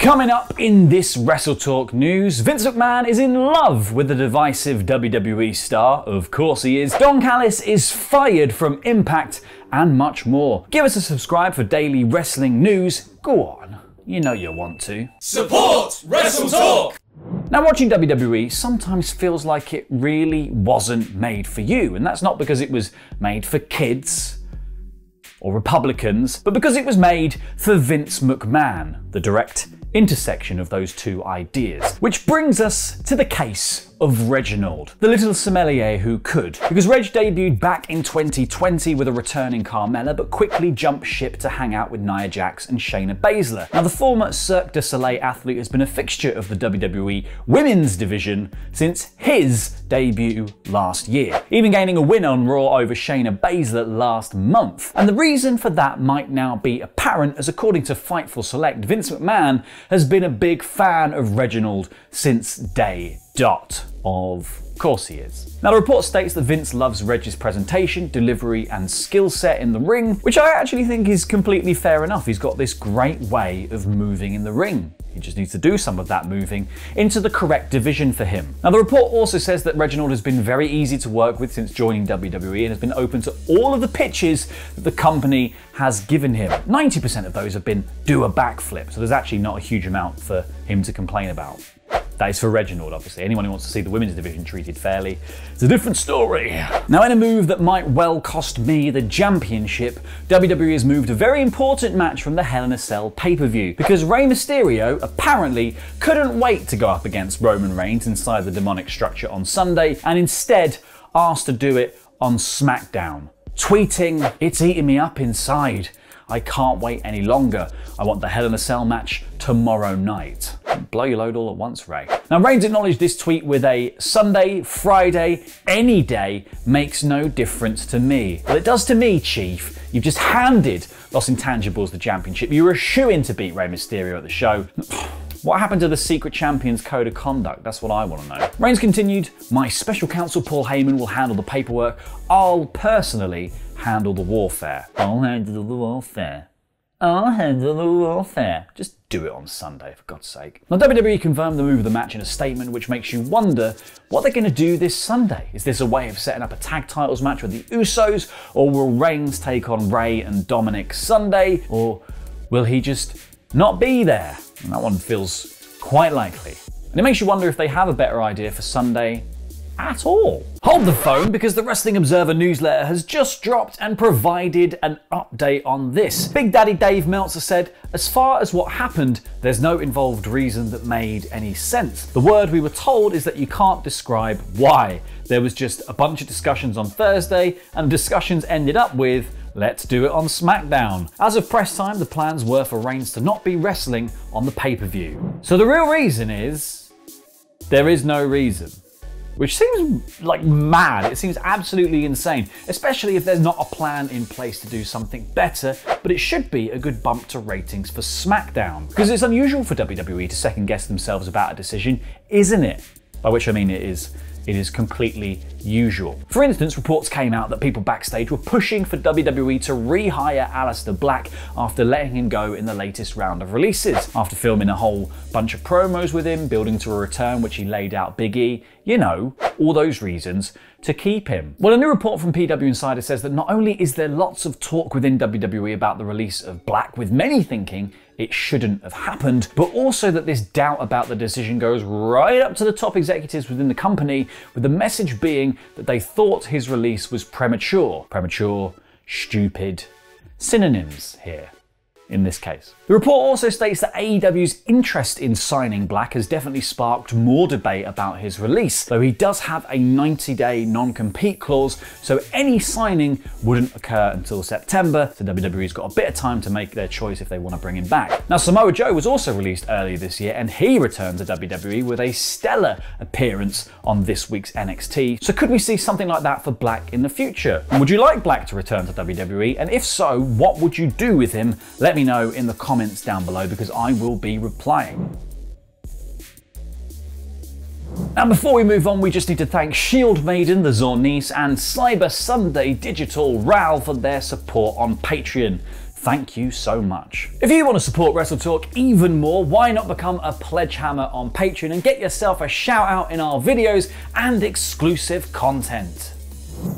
Coming up in this WrestleTalk news, Vince McMahon is in love with the divisive WWE star. Of course he is. Don Callis is fired from Impact, and much more. Give us a subscribe for daily wrestling news. Go on, you know you want to. Support WrestleTalk! Now, watching WWE sometimes feels like it really wasn't made for you, and that's not because it was made for kids or Republicans, but because it was made for Vince McMahon, the direct intersection of those two ideas. Which brings us to the case of Reginald, the little sommelier who could. Because Reg debuted back in 2020 with a returning Carmella, but quickly jumped ship to hang out with Nia Jax and Shayna Baszler. Now, the former Cirque du Soleil athlete has been a fixture of the WWE women's division since his debut last year, even gaining a win on Raw over Shayna Baszler last month. And the reason for that might now be apparent, as according to Fightful Select, Vince McMahon has been a big fan of Reginald since day dot. Of course he is. Now, the report states that Vince loves Reg's presentation, delivery and skill set in the ring, which I actually think is completely fair enough. He's got this great way of moving in the ring. He just needs to do some of that moving into the correct division for him. Now, the report also says that Reginald has been very easy to work with since joining WWE and has been open to all of the pitches that the company has given him. 90% of those have been do a backflip, so there's actually not a huge amount for him to complain about. That is for Reginald, obviously. Anyone who wants to see the women's division treated fairly, it's a different story. Now, in a move that might well cost me the championship, WWE has moved a very important match from the Hell in a Cell pay-per-view, because Rey Mysterio apparently couldn't wait to go up against Roman Reigns inside the demonic structure on Sunday, and instead asked to do it on SmackDown, tweeting, "It's eating me up inside. I can't wait any longer. I want the Hell in a Cell match tomorrow night." Blow your load all at once, Ray. Now, Reigns acknowledged this tweet with a Sunday, Friday, any day makes no difference to me. Well, it does to me, Chief. You've just handed Los Intangibles the championship. You were a shoo-in to beat Rey Mysterio at the show. What happened to the Secret Champion's Code of Conduct? That's what I want to know. Reigns continued, "My special counsel Paul Heyman will handle the paperwork. I'll personally handle the warfare." I'll handle the warfare. I'll handle the warfare. Just do it on Sunday, for God's sake. Now, WWE confirmed the move of the match in a statement, which makes you wonder what they're going to do this Sunday. Is this a way of setting up a tag titles match with the Usos, or will Reigns take on Rey and Dominic Sunday, or will he just not be there? And that one feels quite likely. And it makes you wonder if they have a better idea for Sunday at all. Hold the phone, because the Wrestling Observer newsletter has just dropped and provided an update on this. Big Daddy Dave Meltzer said, "As far as what happened, there's no involved reason that made any sense. The word we were told is that you can't describe why. There was just a bunch of discussions on Thursday, and discussions ended up with, let's do it on SmackDown. As of press time, the plans were for Reigns to not be wrestling on the pay-per-view." So the real reason is, there is no reason. Which seems like mad. It seems absolutely insane, especially if there's not a plan in place to do something better, but it should be a good bump to ratings for SmackDown. Because it's unusual for WWE to second guess themselves about a decision, isn't it? By which I mean it is completely usual. For instance, reports came out that people backstage were pushing for WWE to rehire Aleister Black after letting him go in the latest round of releases. After filming a whole bunch of promos with him, building to a return which he laid out Big E, you know, all those reasons to keep him. Well, a new report from PW Insider says that not only is there lots of talk within WWE about the release of Black, with many thinking it shouldn't have happened, but also that this doubt about the decision goes right up to the top executives within the company, with the message being that they thought his release was premature. Premature, stupid, synonyms here in this case. The report also states that AEW's interest in signing Black has definitely sparked more debate about his release, though he does have a 90-day non-compete clause, so any signing wouldn't occur until September, so WWE's got a bit of time to make their choice if they want to bring him back. Now, Samoa Joe was also released earlier this year, and he returned to WWE with a stellar appearance on this week's NXT, so could we see something like that for Black in the future? And would you like Black to return to WWE? And if so, what would you do with him? Let me know in the comments down below, because I will be replying. Now, before we move on, we just need to thank Shield Maiden, the Zornice, and Cyber Sunday Digital RAL for their support on Patreon. thank you so much. If you want to support WrestleTalk even more, why not become a pledge hammer on Patreon and get yourself a shout out in our videos and exclusive content.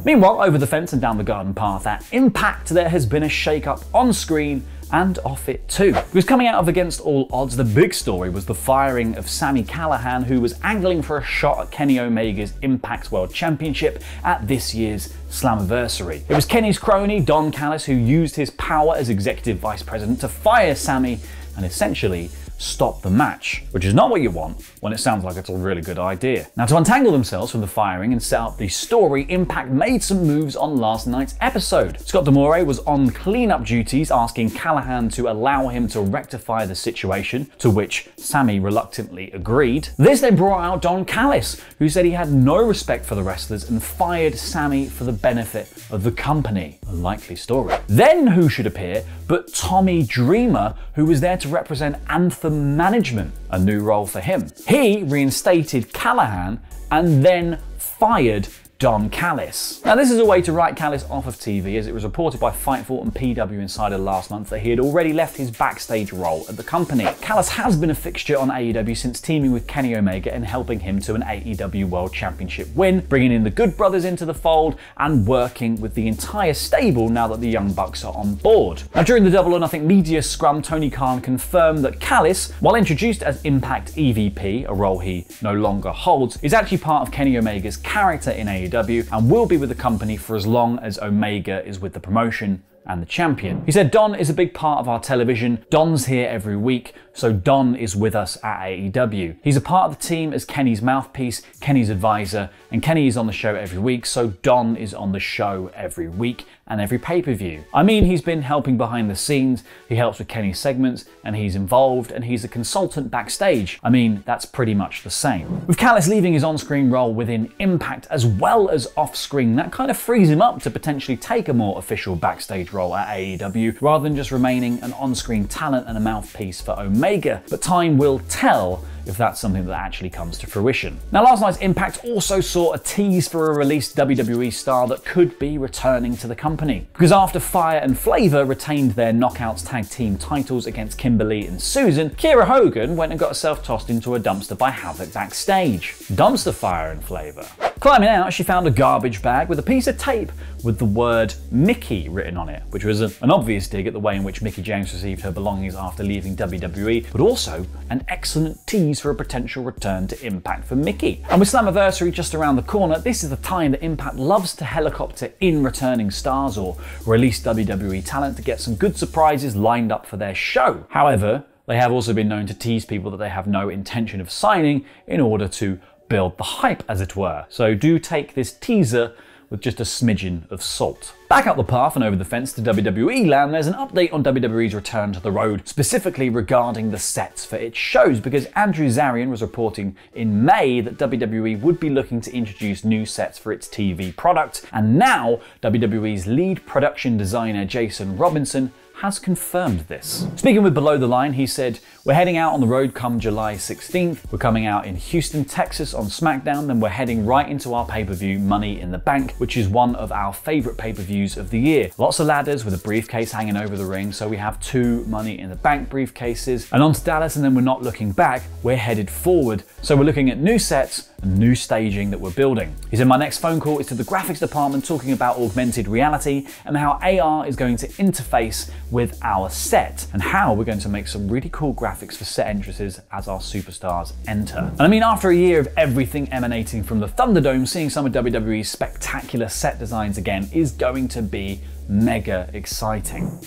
Meanwhile, over the fence and down the garden path at Impact, there has been a shake-up on screen and off it too. Because coming out of Against All Odds, the big story was the firing of Sami Callihan, who was angling for a shot at Kenny Omega's Impact World Championship at this year's Slammiversary. It was Kenny's crony, Don Callis, who used his power as executive vice president to fire Sami and essentially stop the match, which is not what you want when it sounds like it's a really good idea. Now, to untangle themselves from the firing and set up the story, Impact made some moves on last night's episode. Scott D'Amore was on cleanup duties, asking Callihan to allow him to rectify the situation, to which Sami reluctantly agreed. This then brought out Don Callis, who said he had no respect for the wrestlers and fired Sami for the benefit of the company. A likely story. Then who should appear but Tommy Dreamer, who was there to represent Anthem Management, a new role for him. He reinstated Callihan and then fired Don Callis. Now, this is a way to write Callis off of TV, as it was reported by Fightful and PW Insider last month that he had already left his backstage role at the company. Callis has been a fixture on AEW since teaming with Kenny Omega and helping him to an AEW World Championship win, bringing in the Good Brothers into the fold and working with the entire stable now that the Young Bucks are on board. Now, during the Double or Nothing media scrum, Tony Khan confirmed that Callis, while introduced as Impact EVP, a role he no longer holds, is actually part of Kenny Omega's character in AEW and will be with the company for as long as Omega is with the promotion and the champion. He said, Don is a big part of our television. Don's here every week, so Don is with us at AEW. He's a part of the team as Kenny's mouthpiece, Kenny's advisor, and Kenny is on the show every week, so Don is on the show every week and every pay-per-view. I mean, he's been helping behind the scenes, he helps with Kenny's segments, and he's involved, and he's a consultant backstage. I mean, that's pretty much the same. With Callis leaving his on-screen role within Impact as well as off-screen, that kind of frees him up to potentially take a more official backstage role at AEW, rather than just remaining an on-screen talent and a mouthpiece for Omega. But time will tell if that's something that actually comes to fruition. Now, last night's Impact also saw a tease for a released WWE star that could be returning to the company. Because after Fire and Flavor retained their Knockouts tag team titles against Kimberly and Susan, Kiera Hogan went and got herself tossed into a dumpster by Havoc backstage. Dumpster Fire and Flavor. Climbing out, she found a garbage bag with a piece of tape with the word Mickie written on it, which was an obvious dig at the way in which Mickie James received her belongings after leaving WWE, but also an excellent tease for a potential return to Impact for Mickie. And with Slammiversary just around the corner, this is the time that Impact loves to helicopter in returning stars or release WWE talent to get some good surprises lined up for their show. However, they have also been known to tease people that they have no intention of signing in order to build the hype, as it were. So do take this teaser with just a smidgen of salt. Back up the path and over the fence to WWE land, there's an update on WWE's return to the road, specifically regarding the sets for its shows, because Andrew Zarian was reporting in May that WWE would be looking to introduce new sets for its TV product, and now WWE's lead production designer Jason Robinson has confirmed this. Speaking with Below the Line, he said, "We're heading out on the road come July 16th. We're coming out in Houston, Texas on SmackDown, then we're heading right into our pay-per-view Money in the Bank, which is one of our favorite pay-per-views of the year. Lots of ladders with a briefcase hanging over the ring, so we have 2 Money in the Bank briefcases. And on to Dallas, and then we're not looking back, we're headed forward. So we're looking at new sets and new staging that we're building." He said, "My next phone call is to the graphics department talking about augmented reality and how AR is going to interface with our set and how we're going to make some really cool graphics for set entrances as our superstars enter." And I mean, after a year of everything emanating from the Thunderdome, seeing some of WWE's spectacular set designs again is going to be mega exciting.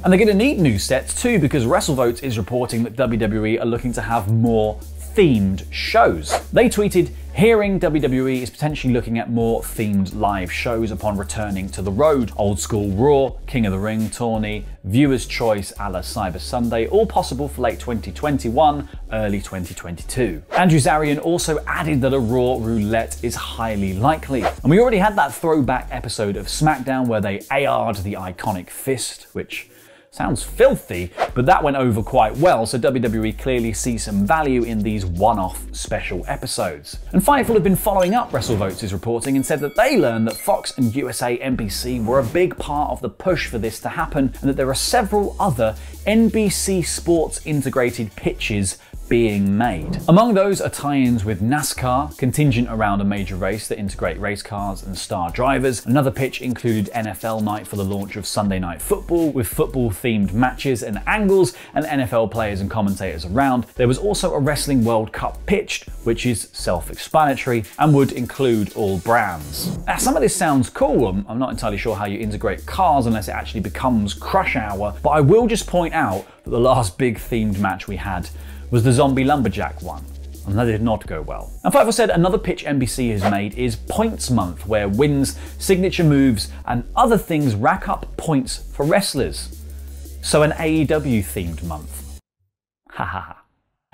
And they're going to need new sets too, because WrestleVotes is reporting that WWE are looking to have more themed shows. They tweeted, "Hearing WWE is potentially looking at more themed live shows upon returning to the road. Old school Raw, King of the Ring tourney, Viewer's Choice a la Cyber Sunday, all possible for late 2021, early 2022. Andrew Zarian also added that a Raw roulette is highly likely. And we already had that throwback episode of SmackDown where they AR'd the iconic fist, which Sounds filthy, but that went over quite well, so WWE clearly sees some value in these one-off special episodes. And Fightful have been following up WrestleVotes' reporting and said that they learned that Fox and USA NBC were a big part of the push for this to happen, and that there are several other NBC Sports integrated pitches being made. Among those are tie-ins with NASCAR, contingent around a major race that integrate race cars and star drivers. Another pitch included NFL night for the launch of Sunday Night Football, with football-themed matches and angles and NFL players and commentators around. There was also a Wrestling World Cup pitched, which is self-explanatory and would include all brands. Now, some of this sounds cool. I'm not entirely sure how you integrate cars unless it actually becomes Crush Hour, but I will just point out that the last big themed match we had was the Zombie Lumberjack one, and that did not go well. And Fightful said another pitch NBC has made is Points Month, where wins, signature moves, and other things rack up points for wrestlers. So an AEW themed month. Ha ha ha.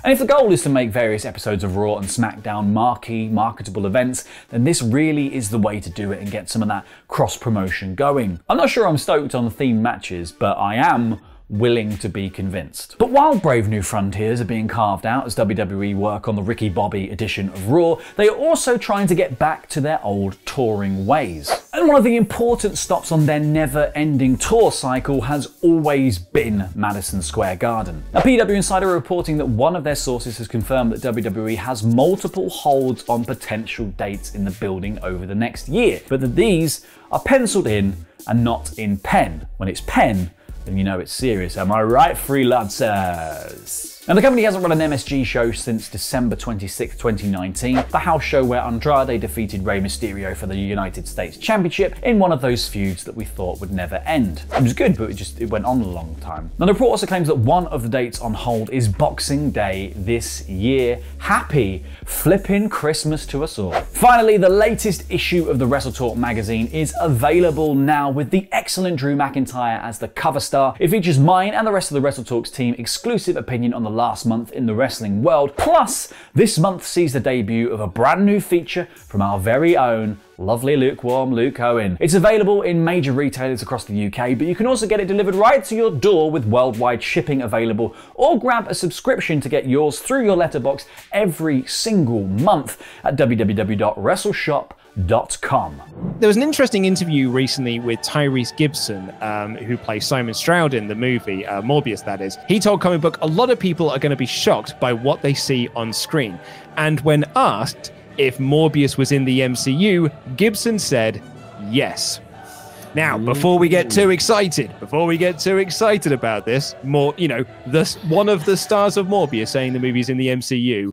And if the goal is to make various episodes of Raw and SmackDown marquee, marketable events, then this really is the way to do it and get some of that cross-promotion going. I'm not sure I'm stoked on the themed matches, but I am willing to be convinced. But while Brave New Frontiers are being carved out as WWE work on the Ricky Bobby edition of Raw, they are also trying to get back to their old touring ways. And one of the important stops on their never-ending tour cycle has always been Madison Square Garden. A PW Insider are reporting that one of their sources has confirmed that WWE has multiple holds on potential dates in the building over the next year, but that these are penciled in and not in pen. When it's pen, then you know it's serious. Am I right, freelancers? Now, the company hasn't run an MSG show since December 26, 2019, the house show where Andrade defeated Rey Mysterio for the United States Championship in one of those feuds that we thought would never end. It was good, but it went on a long time. Now, the report also claims that one of the dates on hold is Boxing Day this year. Happy flippin' Christmas to us all. Finally, the latest issue of the WrestleTalk magazine is available now with the excellent Drew McIntyre as the cover star. It features mine and the rest of the WrestleTalk's team exclusive opinion on the last month in the wrestling world. Plus, this month sees the debut of a brand new feature from our very own lovely lukewarm Luke Owen. It's available in major retailers across the UK, but you can also get it delivered right to your door with worldwide shipping available, or grab a subscription to get yours through your letterbox every single month at www.wrestleshop.com. There was an interesting interview recently with Tyrese Gibson, who plays Simon Stroud in the movie, Morbius that is. He told Comic Book a lot of people are going to be shocked by what they see on screen. And when asked if Morbius was in the MCU, Gibson said yes. Now, before we get too excited about this, one of the stars of Morbius saying the movie's in the MCU,